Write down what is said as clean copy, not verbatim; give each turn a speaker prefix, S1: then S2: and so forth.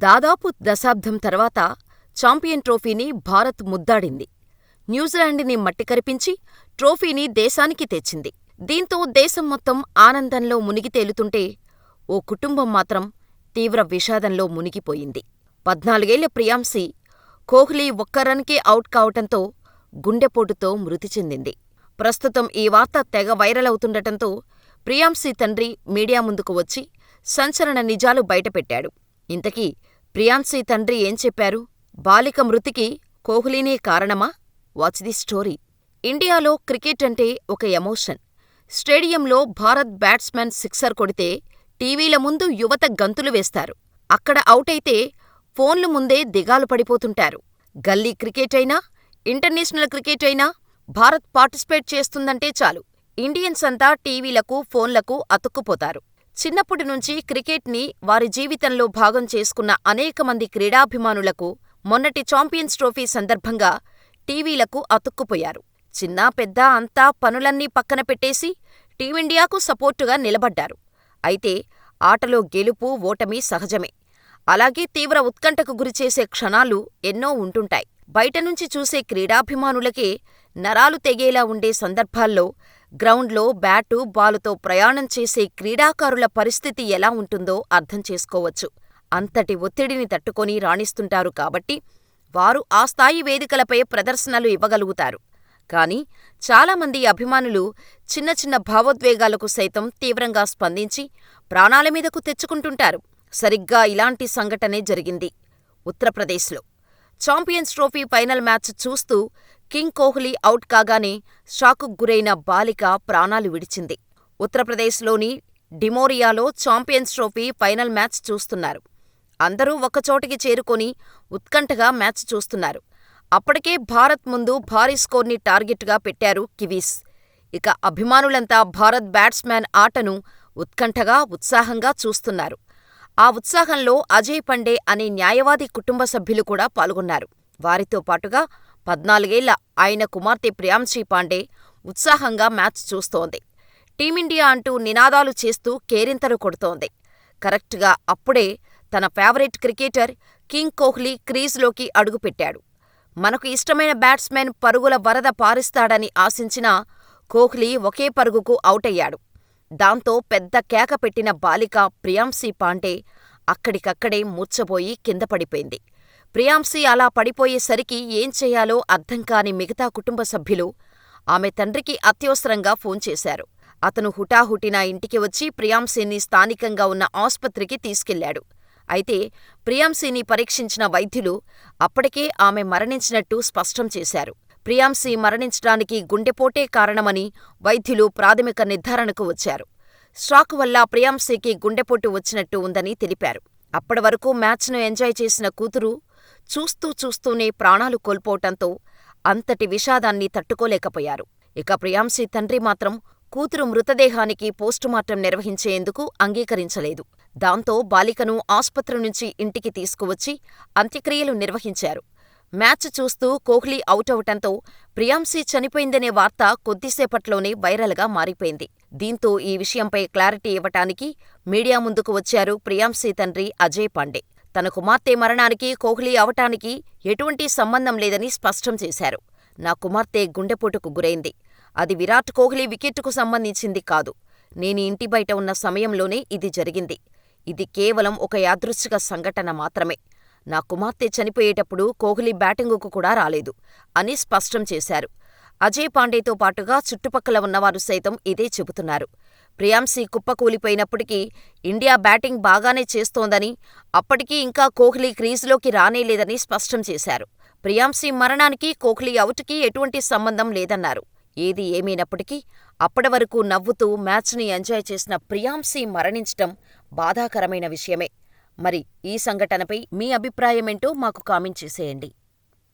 S1: దాదాపు దశాబ్దం తర్వాత ఛాంపియన్ ట్రోఫీని భారత్ ముద్దాడింది. న్యూజిలాండ్ని మట్టికరిపించి ట్రోఫీని దేశానికి తెచ్చింది. దీంతో దేశం మొత్తం ఆనందంలో మునిగి తేలుతుంటే ఓ కుటుంబం మాత్రం తీవ్ర విషాదంలో మునిగిపోయింది. 14 ఏళ్ల ప్రియాంశీ కోహ్లీ ఒక్క రన్కే అవుట్ కావటంతో గుండెపోటుతో మృతి చెందింది. ప్రస్తుతం ఈ వార్త తెగ వైరల్ అవుతుండటంతో ప్రియాంశీ తండ్రి మీడియా ముందుకు వచ్చి సంచలన నిజాలు బయటపెట్టాడు. ఇంతకీ ప్రియాంశీ తండ్రి ఏం చెప్పారు? బాలిక మృతికి కోహ్లీనే కారణమా? Watch the story. ఇండియాలో క్రికెట్ అంటే ఒక ఎమోషన్. స్టేడియంలో భారత్ బ్యాట్స్మన్ సిక్సర్ కొడితే టీవీల ముందు యువత గంతులు వేస్తారు. అక్కడ అవుటైతే ఫోన్లు ముందే దిగాలు పడిపోతుంటారు. గల్లీ క్రికెట్ అయినా, ఇంటర్నేషనల్ క్రికెట్ అయినా భారత్ పార్టిసిపేట్ చేస్తుందంటే చాలు ఇండియన్స్ అంతా టీవీలకు, ఫోన్లకు అతుక్కుపోతారు. చిన్నప్పటి నుంచి క్రికెట్ని వారి జీవితంలో భాగం చేసుకున్న అనేకమంది క్రీడాభిమానులకు మొన్నటి ఛాంపియన్స్ ట్రోఫీ సందర్భంగా టీవీలకు అతుక్కుపోయారు. చిన్నా పెద్దా అంతా పనులన్నీ పక్కన పెట్టేసి టీమిండియాకు సపోర్టుగా నిలబడ్డారు. అయితే ఆటలో గెలుపు, ఓటమి సహజమే. అలాగే తీవ్ర ఉత్కంఠకు గురిచేసే క్షణాలు ఎన్నో ఉంటుంటాయి. బయటనుంచి చూసే క్రీడాభిమానులకే నరాలు తెగేలా ఉండే సందర్భాల్లో గ్రౌండ్లో బ్యాటు, బాలుతో ప్రయాణం చేసే క్రీడాకారుల పరిస్థితి ఎలా ఉంటుందో అర్థం చేసుకోవచ్చు. అంతటి ఒత్తిడిని తట్టుకొని రాణిస్తుంటారు కాబట్టి వారు ఆ స్థాయి వేదికలపై ప్రదర్శనలు ఇవ్వగలుగుతారు. కానీ చాలామంది అభిమానులు చిన్న చిన్న భావోద్వేగాలకు సైతం తీవ్రంగా స్పందించి ప్రాణాల మీదకు తెచ్చుకుంటుంటారు. సరిగ్గా ఇలాంటి సంఘటనే జరిగింది ఉత్తరప్రదేశ్లో. ఛాంపియన్స్ ట్రోఫీ ఫైనల్ మ్యాచ్ చూస్తూ కింగ్ కోహ్లీ అవుట్ కాగానే షాకుకు గురైన బాలిక ప్రాణాలు విడిచింది. ఉత్తరప్రదేశ్లోని డిమోరియాలో ఛాంపియన్స్ ట్రోఫీ ఫైనల్ మ్యాచ్ చూస్తున్నారు. అందరూ ఒకచోటికి చేరుకొని ఉత్కంఠగా మ్యాచ్ చూస్తున్నారు. అప్పటికే భారత్ ముందు భారీ స్కోర్ని టార్గెట్గా పెట్టారు కివీస్. ఇక అభిమానులంతా భారత్ బ్యాట్స్మన్ ఆటను ఉత్కంఠగా, ఉత్సాహంగా చూస్తున్నారు. ఆ ఉత్సాహంలో అజయ్ పండే అనే న్యాయవాది కుటుంబ సభ్యులు కూడా పాల్గొన్నారు. వారితో పాటుగా 14 ఏళ్ల ఆయన కుమార్తె ప్రియాంశీ పాండే ఉత్సాహంగా మ్యాచ్ చూస్తోంది. టీమిండియా అంటూ నినాదాలు చేస్తూ కేరింతలు కొడుతోంది. కరెక్ట్గా అప్పుడే తన ఫేవరెట్ క్రికెటర్ కింగ్ కోహ్లీ క్రీజ్లోకి అడుగుపెట్టాడు. మనకు ఇష్టమైన బ్యాట్స్మెన్ పరుగుల వరద పారిస్తాడని ఆశించిన కోహ్లీ ఒకే పరుగుకు అవుటయ్యాడు. దాంతో పెద్ద కేక పెట్టిన బాలిక ప్రియాంశీ పాండే అక్కడికక్కడే మూర్ఛపోయి కింద పడిపోయింది. ప్రియాంశీ అలా పడిపోయేసరికి ఏం చెయ్యాలో అర్థంకాని మిగతా కుటుంబ సభ్యులు ఆమె తండ్రికి అత్యవసరంగా ఫోన్ చేశారు. అతను హుటాహుటిన ఇంటికి వచ్చి ప్రియాంశీని స్థానికంగా ఉన్న ఆస్పత్రికి తీసుకెళ్లాడు. అయితే ప్రియాంశీని పరీక్షించిన వైద్యులు అప్పటికే ఆమె మరణించినట్టు స్పష్టం చేశారు. ప్రియాంశీ మరణించడానికి గుండెపోటే కారణమని వైద్యులు ప్రాథమిక నిర్ధారణకు వచ్చారు. షాక్ వల్ల ప్రియాంశీకి గుండెపోటు వచ్చినట్టు ఉందని తెలిపారు. అప్పటివరకు మ్యాచ్ను ఎంజాయ్ చేసిన కూతురు చూస్తూనే ప్రాణాలు కోల్పోవటంతో అంతటి విషాదాన్ని తట్టుకోలేకపోయారు. ఇక ప్రియాంశీ తండ్రి మాత్రం కూతురు మృతదేహానికి పోస్టుమార్టం నిర్వహించేందుకు అంగీకరించలేదు. దాంతో బాలికను ఆస్పత్రి నుంచి ఇంటికి తీసుకువచ్చి అంత్యక్రియలు నిర్వహించారు. మ్యాచ్ చూస్తూ కోహ్లీ అవుటవటంతో ప్రియాంశీ చనిపోయిందనే వార్త కొద్దిసేపట్లోనే వైరల్గా మారిపోయింది. దీంతో ఈ విషయంపై క్లారిటీ ఇవ్వటానికి మీడియా ముందుకు వచ్చారు ప్రియాంశీ తండ్రి అజయ్ పాండే. తన కుమార్తె మరణానికి కోహ్లీ అవటానికి ఎటువంటి సంబంధం లేదని స్పష్టం చేశారు. నా కుమార్తె గుండెపోటుకు గురైంది. అది విరాట్ కోహ్లీ వికెట్టుకు సంబంధించింది కాదు. నేను ఇంటి బయట ఉన్న సమయంలోనే ఇది జరిగింది. ఇది కేవలం ఒక యాదృచ్ఛిక సంఘటన మాత్రమే. నా కుమార్తె చనిపోయేటప్పుడు కోహ్లీ బ్యాటింగుకు కూడా రాలేదు అని స్పష్టం చేశారు. అజయ్ పాండేతో పాటుగా చుట్టుపక్కల ఉన్నవారు సైతం ఇదే చెబుతున్నారు. ప్రియాంశీ కుప్పకూలిపోయినప్పటికీ ఇండియా బ్యాటింగ్ బాగానే చేస్తోందని, అప్పటికీ ఇంకా కోహ్లీ క్రీజులోకి రానేలేదని స్పష్టం చేశారు. ప్రియాంశీ మరణానికి కోహ్లీ అవుట్కి ఎటువంటి సంబంధం లేదన్నారు. ఏది ఏమైనప్పటికీ అప్పటివరకు నవ్వుతూ మ్యాచ్ని ఎంజాయ్ చేసిన ప్రియాంశీ మరణించటం బాధాకరమైన విషయమే. మరి ఈ సంఘటనపై మీ అభిప్రాయమేంటో మాకు కామెంట్ చేసేయండి.